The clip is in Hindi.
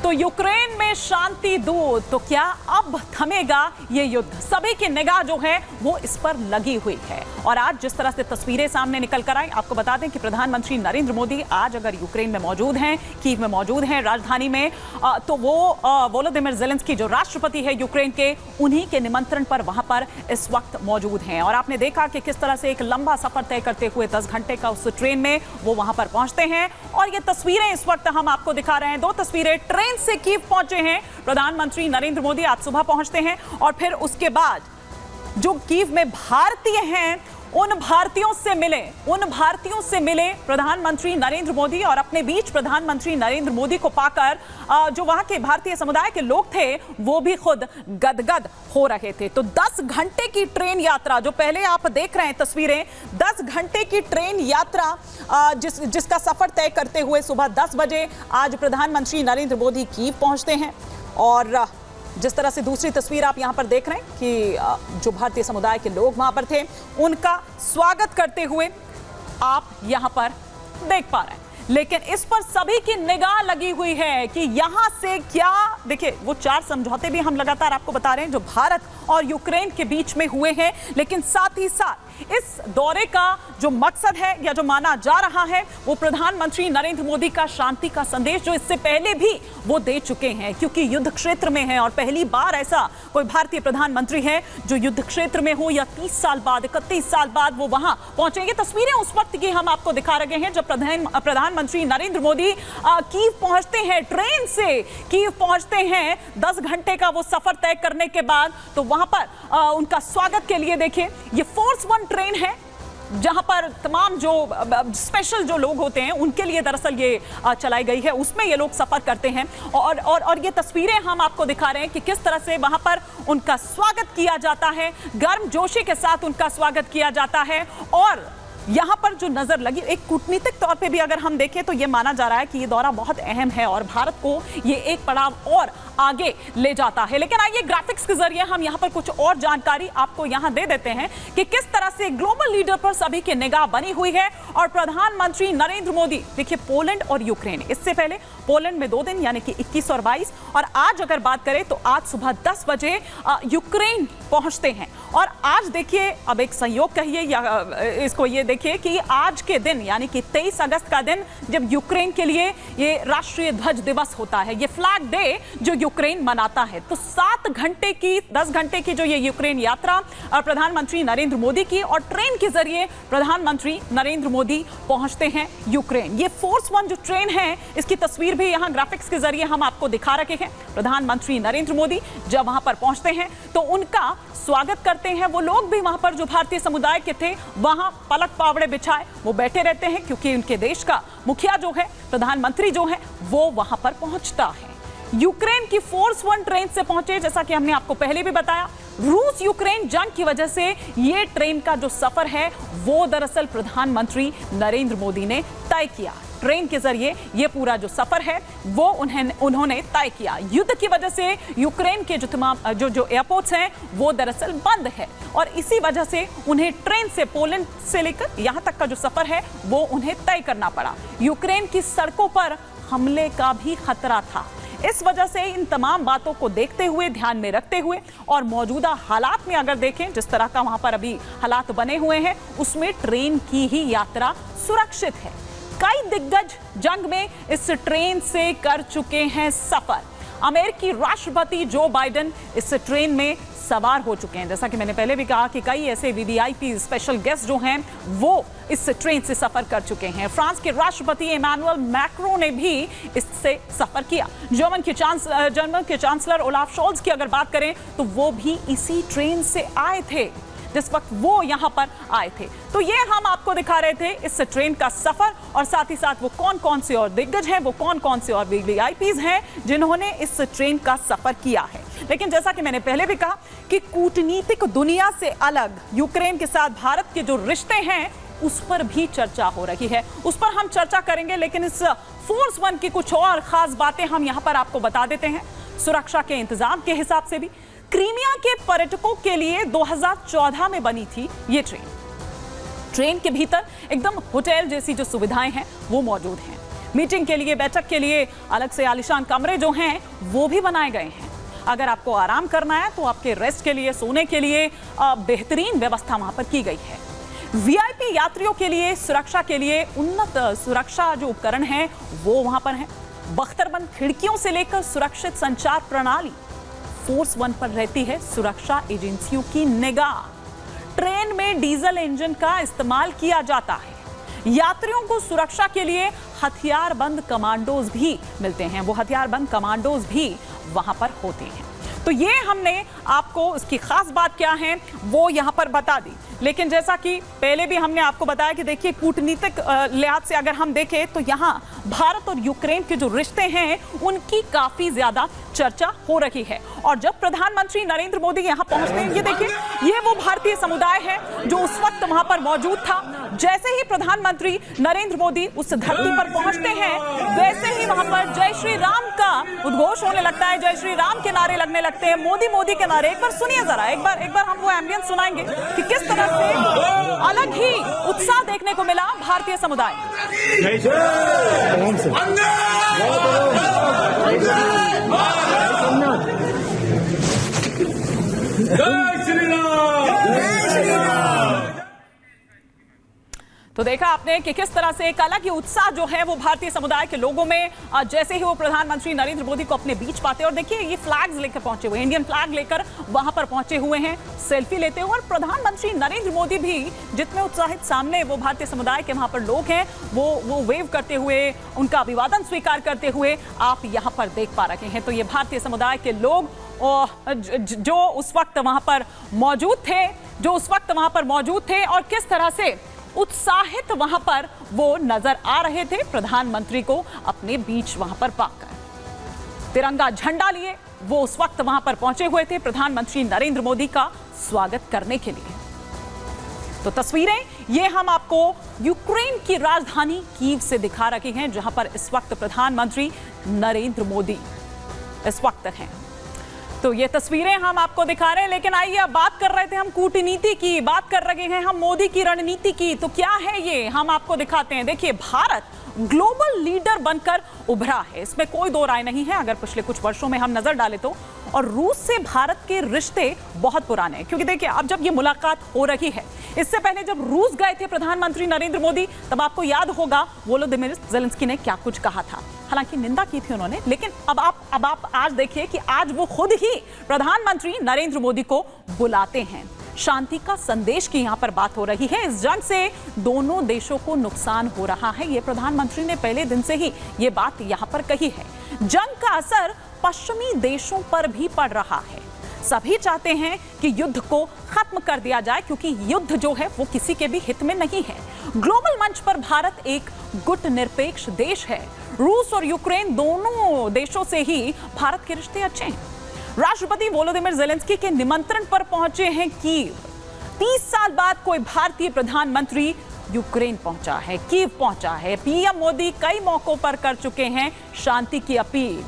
तो यूक्रेन में शांति दूत, तो क्या अब थमेगा ये युद्ध? सभी की निगाह जो है वो इस पर लगी हुई है। और आज जिस तरह से तस्वीरें सामने निकल कर आई, आपको बता दें कि प्रधानमंत्री नरेंद्र मोदी आज अगर यूक्रेन में मौजूद हैं, कीव में मौजूद हैं, राजधानी में, तो वो वोलोदिमीर ज़ेलेंस्की जो राष्ट्रपति है यूक्रेन के, उन्हीं के निमंत्रण पर वहां पर इस वक्त मौजूद हैं। और आपने देखा कि किस तरह से एक लंबा सफर तय करते हुए 10 घंटे का उस ट्रेन में वो वहां पर पहुंचते हैं। और ये तस्वीरें इस वक्त हम आपको दिखा रहे हैं, 2 तस्वीरें। ट्रेन से कीव पहुंचे हैं प्रधानमंत्री नरेंद्र मोदी, आज सुबह पहुंचते हैं और फिर उसके बाद जो कीव में भारतीय हैं उन भारतीयों से मिले प्रधानमंत्री नरेंद्र मोदी। और अपने बीच प्रधानमंत्री नरेंद्र मोदी को पाकर जो वहां के भारतीय समुदाय के लोग थे वो भी खुद गदगद हो रहे थे। तो 10 घंटे की ट्रेन यात्रा, जो पहले आप देख रहे हैं तस्वीरें, 10 घंटे की ट्रेन यात्रा जिसका सफर तय करते हुए सुबह 10 बजे आज प्रधानमंत्री नरेंद्र मोदी कीव पहुंचते हैं। और जिस तरह से दूसरी तस्वीर आप यहां पर देख रहे हैं कि जो भारतीय समुदाय के लोग वहां पर थे उनका स्वागत करते हुए आप यहां पर देख पा रहे हैं। लेकिन इस पर सभी की निगाह लगी हुई है कि यहां से क्या, देखिए वो 4 समझौते भी हम लगातार आपको बता रहे हैं जो भारत और यूक्रेन के बीच में हुए हैं, लेकिन साथ ही साथ इस दौरे का जो मकसद है या जो माना जा रहा है वो प्रधानमंत्री नरेंद्र मोदी का शांति का संदेश, जो इससे पहले भी वो दे चुके हैं, क्योंकि युद्ध क्षेत्र में है और पहली बार ऐसा कोई भारतीय प्रधानमंत्री है जो युद्ध क्षेत्र में हो या 30 साल बाद, 31 साल बाद वो वहां पहुंचेंगे। तस्वीरें उस वक्त की हम आपको दिखा रहे हैं जब प्रधानमंत्री नरेंद्र मोदी कीव पहुंचते हैं, ट्रेन से कीव पहुंचते हैं 10 घंटे का वो सफर तय करने के बाद। तो वहां पर उनका स्वागत के लिए देखिए ये फोर्स 1 ट्रेन है जहां पर तमाम जो स्पेशल जो लोग होते हैं उनके लिए दरअसल ये चलाई गई है, उसमें ये लोग सफर करते हैं। और ये तस्वीरें हम आपको दिखा रहे हैं कि किस तरह से वहां पर उनका स्वागत किया जाता है, गर्मजोशी के साथ उनका स्वागत किया जाता है। और यहां पर जो नजर लगी, एक कूटनीतिक तौर पे भी अगर हम देखें तो ये माना जा रहा है कि ये दौरा बहुत अहम है और भारत को ये एक पड़ाव और आगे ले जाता है। लेकिन आइए ग्राफिक्स के जरिए हम यहां पर कुछ और जानकारी आपको यहां दे देते हैं कि किस तरह से ग्लोबल लीडर पर सभी की निगाह बनी हुई है। और प्रधानमंत्री नरेंद्र मोदी, देखिए पोलैंड और यूक्रेन, इससे पहले पोलैंड में 2 दिन यानी कि 21 और 22, और आज अगर बात करें तो आज सुबह 10 बजे यूक्रेन पहुंचते हैं। और आज देखिए, अब एक संयोग कहिए या इसको ये देखिए कि आज के दिन यानी कि 23 अगस्त का दिन जब यूक्रेन के लिए ये राष्ट्रीय ध्वज दिवस होता है, ये फ्लैग डे जो यूक्रेन मनाता है। तो 10 घंटे की जो ये यूक्रेन यात्रा प्रधानमंत्री नरेंद्र मोदी की, और ट्रेन के जरिए प्रधानमंत्री नरेंद्र मोदी पहुंचते हैं यूक्रेन। ये फोर्स 1 जो ट्रेन है इसकी तस्वीर भी यहां ग्राफिक्स के जरिए हम आपको दिखा रखे हैं। प्रधानमंत्री नरेंद्र मोदी जब वहां पर पहुंचते हैं तो उनका स्वागत करते हैं वो लोग भी, वहां पर जो भारतीय समुदाय के थे वहां पलक पावड़े बिछाए वो बैठे रहते हैं, क्योंकि उनके देश का मुखिया जो है, प्रधानमंत्री जो है, वो वहां पर पहुंचता है। यूक्रेन की फोर्स 1 ट्रेन से पहुंचे, जैसा कि हमने आपको पहले भी बताया, रूस यूक्रेन जंग की वजह से ये ट्रेन का जो सफर है वो दरअसल प्रधानमंत्री नरेंद्र मोदी ने तय किया। ट्रेन के जरिए ये पूरा जो सफर है वो उन्होंने तय किया। युद्ध की वजह से यूक्रेन के जो तमाम जो एयरपोर्ट्स हैं वो दरअसल बंद है और इसी वजह से उन्हें ट्रेन से पोलैंड से लेकर यहां तक का जो सफर है वो उन्हें तय करना पड़ा। यूक्रेन की सड़कों पर हमले का भी खतरा था। इस वजह से इन तमाम बातों को देखते हुए, ध्यान में रखते हुए और मौजूदा हालात में अगर देखें जिस तरह का वहां पर अभी हालात बने हुए हैं, उसमें ट्रेन की ही यात्रा सुरक्षित है। कई दिग्गज जंग में इस ट्रेन से कर चुके हैं सफर। अमेरिकी राष्ट्रपति जो बाइडेन इस ट्रेन में सवार हो चुके हैं। जैसा कि मैंने पहले भी कहा कि कई ऐसे वीवीआईपी स्पेशल गेस्ट जो हैं वो इस ट्रेन से सफर कर चुके हैं। फ्रांस के राष्ट्रपति इमैनुअल मैक्रों ने भी इससे सफर किया। जर्मन के चांसलर ओलाफ शोल्ज की अगर बात करें तो वो भी इसी ट्रेन से आए थे जिस वक्त वो यहां पर आए थे। तो ये हम आपको दिखा रहे थे इस ट्रेन का सफर, और साथ ही साथ वो कौन कौन से और दिग्गज हैं, वो कौन कौन से और वीवीआईपीज हैं जिन्होंने इस ट्रेन का सफर किया है। लेकिन जैसा कि मैंने पहले भी कहा कि कूटनीतिक दुनिया से अलग यूक्रेन के साथ भारत के जो रिश्ते हैं उस पर भी चर्चा हो रही है, उस पर हम चर्चा करेंगे। लेकिन इस फोर्स 1 की कुछ और खास बातें हम यहां पर आपको बता देते हैं। सुरक्षा के इंतजाम के हिसाब से भी क्रीमिया के पर्यटकों के लिए 2014 में बनी थी ये ट्रेन। ट्रेन के भीतर एकदम होटल जैसी जो सुविधाएं हैं वो मौजूद हैं। मीटिंग के लिए, बैठक के लिए अलग से आलीशान कमरे जो हैं वो भी बनाए गए हैं। अगर आपको आराम करना है तो आपके रेस्ट के लिए, सोने के लिए बेहतरीन व्यवस्था वहां पर की गई है। वीआईपी यात्रियों के लिए, सुरक्षा के लिए उन्नत सुरक्षा जो उपकरण हैं वो वहां पर हैं। बख्तरबंद खिड़कियों से लेकर सुरक्षित संचार प्रणाली, फोर्स 1 पर रहती है सुरक्षा एजेंसियों की निगाह। ट्रेन में डीजल इंजन का इस्तेमाल किया जाता है। यात्रियों को सुरक्षा के लिए हथियारबंद कमांडोज भी मिलते हैं, वो हथियारबंद कमांडोज भी वहां पर होते हैं। तो ये हमने आपको इसकी खास बात क्या है वो यहां पर बता दी। लेकिन जैसा कि पहले भी हमने आपको बताया कि देखिए कूटनीतिक लिहाज से अगर हम देखें तो यहां भारत और यूक्रेन के जो रिश्ते हैं उनकी काफी ज्यादा चर्चा हो रही है। और जब प्रधानमंत्री नरेंद्र मोदी यहां पहुंचते हैं, ये देखिए ये वो भारतीय समुदाय है जो उस वक्त वहां पर मौजूद था। जैसे ही प्रधानमंत्री नरेंद्र मोदी उस धरती पर पहुंचते हैं वैसे ही वहां पर जय श्री राम का उद्घोष होने लगता है, जय श्री राम के नारे लगने लगते हैं, मोदी मोदी के नारे। एक बार सुनिए जरा, एक बार हम वो एम्बियंस सुनाएंगे कि किस तरह से अलग ही उत्साह देखने को मिला भारतीय समुदाय। तो देखा आपने कि किस तरह से एक अलग ही उत्साह जो है वो भारतीय समुदाय के लोगों में जैसे ही वो प्रधानमंत्री नरेंद्र मोदी को अपने बीच पाते हैं। और देखिए ये फ्लैग्स लेकर पहुंचे हुए, इंडियन फ्लैग लेकर वहां पर पहुंचे हुए हैं, सेल्फी लेते हुए। और प्रधानमंत्री नरेंद्र मोदी भी जितने उत्साहित सामने वो भारतीय समुदाय के वहां पर लोग हैं वो वेव करते हुए, उनका अभिवादन स्वीकार करते हुए आप यहां पर देख पा रहे हैं। तो ये भारतीय समुदाय के लोग जो उस वक्त वहां पर मौजूद थे और किस तरह से उत्साहित वहां पर वो नजर आ रहे थे प्रधानमंत्री को अपने बीच वहां पर पाकर। तिरंगा झंडा लिए वो उस वक्त वहां पर पहुंचे हुए थे प्रधानमंत्री नरेंद्र मोदी का स्वागत करने के लिए। तो तस्वीरें ये हम आपको यूक्रेन की राजधानी कीव से दिखा रहे हैं, जहां पर इस वक्त प्रधानमंत्री नरेंद्र मोदी इस वक्त हैं। तो ये तस्वीरें हम आपको दिखा रहे हैं। लेकिन आइए, अब बात कर रहे थे हम कूटनीति की, बात कर रहे हैं हम मोदी की रणनीति की। तो क्या है ये, हम आपको दिखाते हैं। देखिए, भारत ग्लोबल लीडर बनकर उभरा है, इसमें कोई दो राय नहीं है। अगर पिछले कुछ वर्षों में हम नजर डालें तो, और रूस से भारत के रिश्ते बहुत पुराने हैं। क्योंकि देखिए, अब जब ये मुलाकात हो रही है, इससे पहले जब रूस गए थे प्रधानमंत्री नरेंद्र मोदी, तब आपको याद होगा वोलोदिमीर ज़ेलेंस्की ने क्या कुछ कहा था। हालांकि निंदा की थी उन्होंने, लेकिन अब आप आज देखिए कि आज वो खुद ही प्रधानमंत्री नरेंद्र मोदी को बुलाते हैं। शांति का संदेश की यहां पर बात हो रही है। इस जंग से दोनों देशों को नुकसान हो रहा है, ये प्रधानमंत्री ने पहले दिन से ही ये बात यहां पर कही है। जंग का असर पश्चिमी देशों पर भी पड़ रहा है। सभी चाहते हैं कि युद्ध को खत्म कर दिया जाए, क्योंकि युद्ध जो है वो किसी के भी हित में नहीं है। ग्लोबल मंच पर भारत एक गुटनिरपेक्ष देश है। रूस और यूक्रेन दोनों देशों से ही भारत के रिश्ते अच्छे हैं। राष्ट्रपति वोलोदिमीर ज़ेलेंस्की के निमंत्रण पर पहुंचे हैं कीव। 30 साल बाद कोई भारतीय प्रधानमंत्री यूक्रेन पहुंचा है, कीव पहुंचा है। पीएम मोदी कई मौकों पर कर चुके हैं शांति की अपील।